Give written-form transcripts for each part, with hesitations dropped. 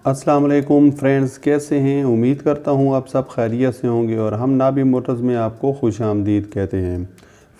अस्सलाम वालेकुम फ्रेंड्स, कैसे हैं। उम्मीद करता हूं आप सब खैरियत से होंगे और हम नाबी मोटर्स में आपको खुशामदीद कहते हैं।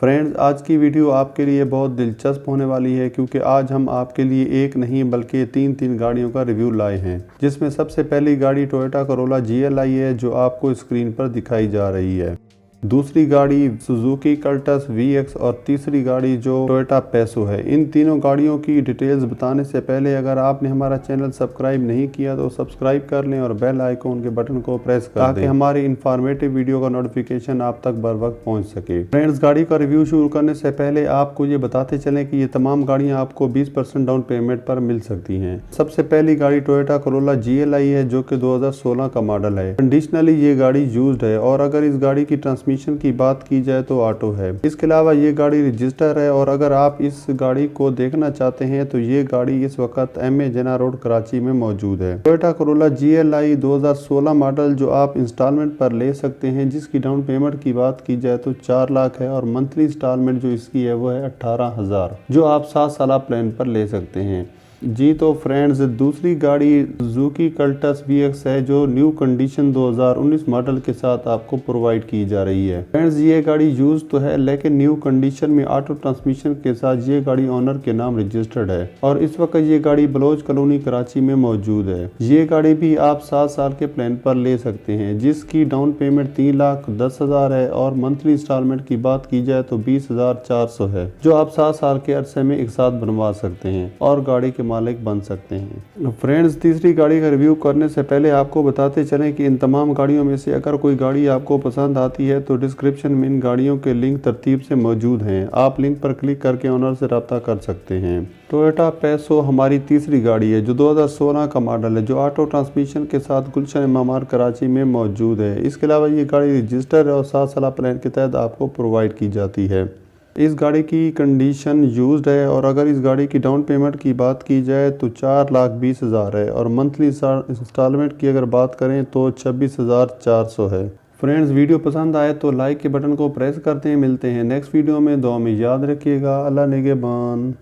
फ्रेंड्स, आज की वीडियो आपके लिए बहुत दिलचस्प होने वाली है क्योंकि आज हम आपके लिए एक नहीं बल्कि तीन गाड़ियों का रिव्यू लाए हैं, जिसमें सबसे पहली गाड़ी टोयोटा करोला GLI है जो आपको स्क्रीन पर दिखाई जा रही है। दूसरी गाड़ी सुजुकी कल्टस VX और तीसरी गाड़ी जो टोयोटा पैसो है। इन तीनों गाड़ियों की डिटेल्स बताने से पहले अगर आपने हमारा चैनल सब्सक्राइब नहीं किया तो सब्सक्राइब कर लें और बेल आइकॉन के बटन को प्रेस कर दें ताकि हमारी इंफॉर्मेटिव वीडियो का नोटिफिकेशन आप तक बर वक्त पहुंच सके। फ्रेंड्स, गाड़ी का रिव्यू शुरू करने से पहले आपको ये बताते चलें कि ये तमाम गाड़ियाँ आपको 20% डाउन पेमेंट पर मिल सकती हैं। सबसे पहली गाड़ी टोयोटा करोला GLI है जो कि 2016 का मॉडल है। कंडीशनली ये गाड़ी यूज्ड है और अगर इस गाड़ी की ट्रांसमिशन की बात की जाए तो ऑटो है। इसके अलावा ये गाड़ी रजिस्टर है और अगर आप इस गाड़ी को देखना चाहते हैं तो ये गाड़ी इस वक्त MA जिन्ना रोड कराची में मौजूद है। टोयोटा करोला GLI 2016 मॉडल जो आप इंस्टॉलमेंट पर ले सकते हैं, जिसकी डाउन पेमेंट की बात की जाए तो 4 लाख है और मंथली इंस्टॉलमेंट जो इसकी है वो है 18,000 जो आप 7 साल प्लान पर ले सकते हैं। जी तो फ्रेंड्स, दूसरी गाड़ी सुजुकी कल्टस VX है जो न्यू कंडीशन 2019 मॉडल के साथ आपको प्रोवाइड की जा रही है। फ्रेंड्स, ये गाड़ी यूज तो है लेकिन न्यू कंडीशन में ऑटो ट्रांसमिशन के साथ ये गाड़ी ओनर के नाम रजिस्टर्ड है और इस वक्त ये गाड़ी बलोच कॉलोनी कराची में मौजूद है। ये गाड़ी भी आप 7 साल के प्लान पर ले सकते हैं जिसकी डाउन पेमेंट 3,10,000 है और मंथली इंस्टॉलमेंट की बात की जाए तो 20,400 है जो आप 7 साल के अरसे में एक साथ बनवा सकते हैं और गाड़ी के मालिक बन सकते हैं। फ्रेंड्स, तीसरी गाड़ी का रिव्यू करने से पहले आपको बताते चलें कि इन तमाम गाड़ियों में से अगर कोई गाड़ी आपको पसंद आती है तो डिस्क्रिप्शन में इन गाड़ियों के लिंक तरतीब से मौजूद हैं। आप लिंक पर क्लिक करके ओनर से रब्ता कर सकते हैं। टोयोटा पैसो हमारी तीसरी गाड़ी है जो 2016 का मॉडल है जो ऑटो ट्रांसमिशन के साथ गुलशन इमामार कराची में मौजूद है। इसके अलावा ये गाड़ी रजिस्टर है और 7 साल प्लान के तहत आपको प्रोवाइड की जाती है। इस गाड़ी की कंडीशन यूज्ड है और अगर इस गाड़ी की डाउन पेमेंट की बात की जाए तो 4,20,000 है और मंथली इंस्टॉलमेंट की अगर बात करें तो 26,400 है। फ्रेंड्स, वीडियो पसंद आए तो लाइक के बटन को प्रेस करते हैं। मिलते हैं नेक्स्ट वीडियो में। दुआ में याद रखिएगा। अल्लाह निगहबान।